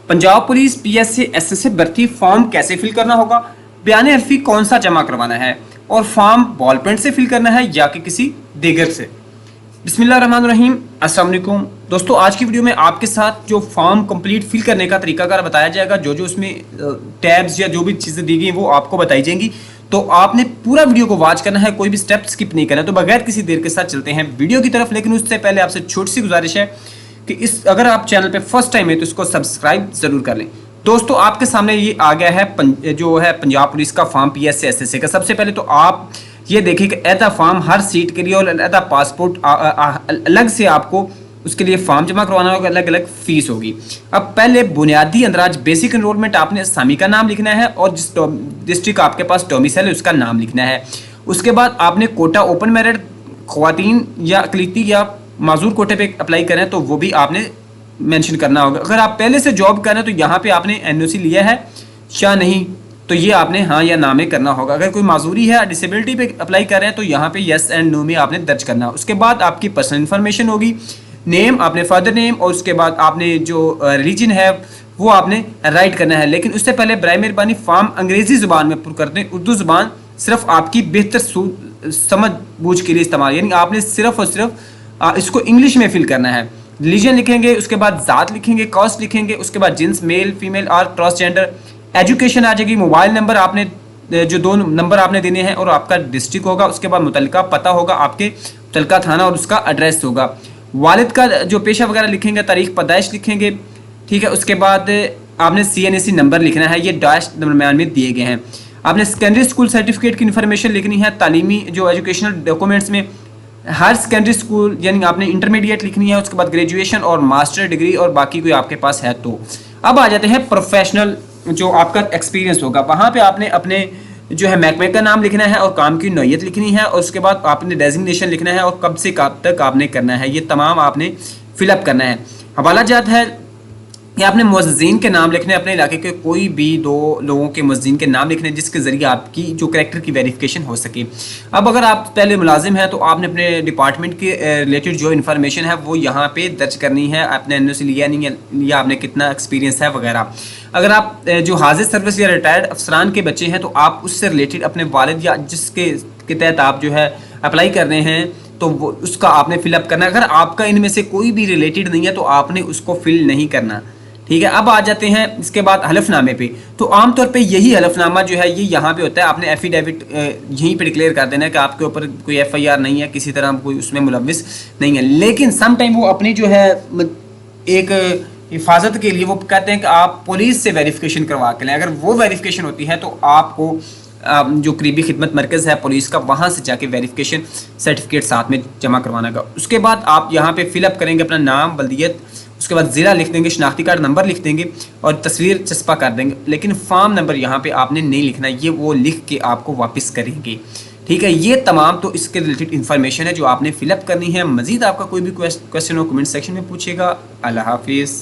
Punjab police PSC SSC भर्ती form कैसे fill करना होगा, बयान हल्फी कौन सा जमा करवाना है और फॉर्म बॉल पेन से फिल करना है या कि किसी दीगर से। बिस्मिल्लाहिर्रहमानिर्रहीम, अस्सलाम वालेकुम दोस्तों। आज की वीडियो में आपके साथ जो फॉर्म कंप्लीट फिल करने का तरीकाकार बताया जाएगा, जो उसमें टैब्स या जो भी चीज़ें दी गई वो आपको बताई जाएंगी। तो आपने पूरा वीडियो को वॉच करना है, कोई भी स्टेप स्किप नहीं करना। तो बगैर किसी देर के साथ चलते हैं वीडियो की तरफ। लेकिन उससे पहले आपसे छोटी सी गुजारिश है कि अगर आप चैनल पे फर्स्ट टाइम है तो इसको सब्सक्राइब जरूर कर लें। दोस्तों आपके सामने ये आ गया है जो है पंजाब पुलिस का फॉर्म पीएससी एसएससी का। सबसे पहले तो आप ये देखिए कि ऐसा फॉर्म हर सीट के लिए और ऐसा पासपोर्ट अलग से आपको उसके लिए फॉर्म जमा करवाना होगा, अलग अलग फीस होगी। अब पहले बुनियादी अंदराज बेसिक एनरोलमेंट आपने असामी का नाम लिखना है और जिस डिस्ट्रिक्ट आपके पास डोमिसाइल है उसका नाम लिखना है। उसके बाद आपने कोटा ओपन मेरिट ख्वातीन या अकलीती या माजूर कोटे पे अप्लाई करें तो वो भी आपने मेंशन करना होगा। अगर आप पहले से जॉब कर रहे हैं तो यहाँ पे आपने एनओसी लिया है या नहीं, तो ये आपने हाँ या ना में करना होगा। अगर कोई माजूरी है, डिसेबिलिटी पे अप्लाई कर रहे हैं तो यहाँ पे यस एंड नो में आपने दर्ज करना है। उसके बाद आपकी पर्सनल इन्फॉर्मेशन होगी, नेम आपने फादर नेम, और उसके बाद आपने जो रिलीजन है वो आपने राइट करना है। लेकिन उससे पहले बराए मेहरबानी फॉर्म अंग्रेजी ज़ुबान में पुर कर दें। उर्दू ज़ुबान सिर्फ आपकी बेहतर समझ बूझ के लिए इस्तेमाल, यानी आपने सिर्फ और सिर्फ इसको इंग्लिश में फिल करना है। रिलीजन लिखेंगे, उसके बाद ज़ात लिखेंगे, कास्ट लिखेंगे, उसके बाद जिन्स मेल फीमेल और ट्रांसजेंडर, एजुकेशन आ जाएगी, मोबाइल नंबर आपने जो 2 नंबर आपने देने हैं और आपका डिस्ट्रिक्ट होगा। उसके बाद मुतलका पता होगा, आपके मुतलका थाना और उसका एड्रेस होगा। वालिद का जो पेशा वगैरह लिखेंगे, तारीख पैदाइश लिखेंगे, ठीक है। उसके बाद आपने CNSE नंबर लिखना है, ये डैश दरम्यान में दिए गए हैं। आपने सेकेंडरी स्कूल सर्टिफिकेट की इन्फॉर्मेशन लिखनी है। तालीमी जो एजुकेशनल डॉक्यूमेंट्स में हर सेकेंडरी स्कूल यानी आपने इंटरमीडिएट लिखनी है, उसके बाद ग्रेजुएशन और मास्टर डिग्री और बाकी कोई आपके पास है तो। अब आ जाते हैं प्रोफेशनल जो आपका एक्सपीरियंस होगा, वहाँ पे आपने अपने जो है महकमे का नाम लिखना है और काम की नौयत लिखनी है, और उसके बाद आपने डेजिग्नेशन लिखना है और कब से कब तक आपने करना है, ये तमाम आपने फिलअप करना है। हवाला जात है कि आपने मुअज़्ज़िन के नाम लिखने, अपने इलाके के कोई भी 2 लोगों के मुअज़्ज़िन के नाम लिखने जिसके ज़रिए आपकी जो करैक्टर की वेरिफिकेशन हो सके। अब अगर आप पहले मुलाजिम हैं तो आपने अपने डिपार्टमेंट के रिलेटेड जो इन्फॉर्मेशन है वो यहाँ पे दर्ज करनी है। आपने NOC लिया नहीं है, या आपने कितना एक्सपीरियंस है वगैरह। अगर आप जो हाजिर सर्विस या रिटायर्ड अफसरान के बच्चे हैं तो आप उससे रिलेटेड अपने वालिद या जिसके तहत आप जो है अप्लाई कर रहे हैं तो वो उसका आपने फिलअप करना है। अगर आपका इनमें से कोई भी रिलेटेड नहीं है तो आपने उसको फिल नहीं करना, ठीक है। अब आ जाते हैं इसके बाद हलफनामे पे। तो आमतौर पे यही हलफनामा जो है ये यहाँ पे होता है। आपने एफिडेविट यहीं पे डिक्लेयर कर देना है कि आपके ऊपर कोई FIR नहीं है, किसी तरह कोई उसमें मुलविस नहीं है। लेकिन सम टाइम वो अपनी जो है एक हिफाजत के लिए वो कहते हैं कि आप पुलिस से वेरिफिकेशन करवा के लें। अगर वो वेरिफिकेशन होती है तो आपको जो करीबी खिदमत मरकज़ है पुलिस का, वहाँ से जाके वेरिफिकेशन सर्टिफिकेट साथ में जमा करवाना होगा। उसके बाद आप यहाँ पे फिलअप करेंगे अपना नाम, बल्दियत, उसके बाद ज़िला लिख देंगे, शनाख्ती कार्ड नंबर लिख देंगे और तस्वीर चस्पा कर देंगे। लेकिन फॉर्म नंबर यहाँ पे आपने नहीं लिखना, ये वो लिख के आपको वापस करेंगे, ठीक है। ये तमाम तो इसके रिलेटेड इन्फॉर्मेशन है जो आपने फिलअप करनी है। मज़ीद आपका कोई भी क्वेश्चन हो कमेंट सेक्शन में पूछेगा। अल्लाह हाफिज़।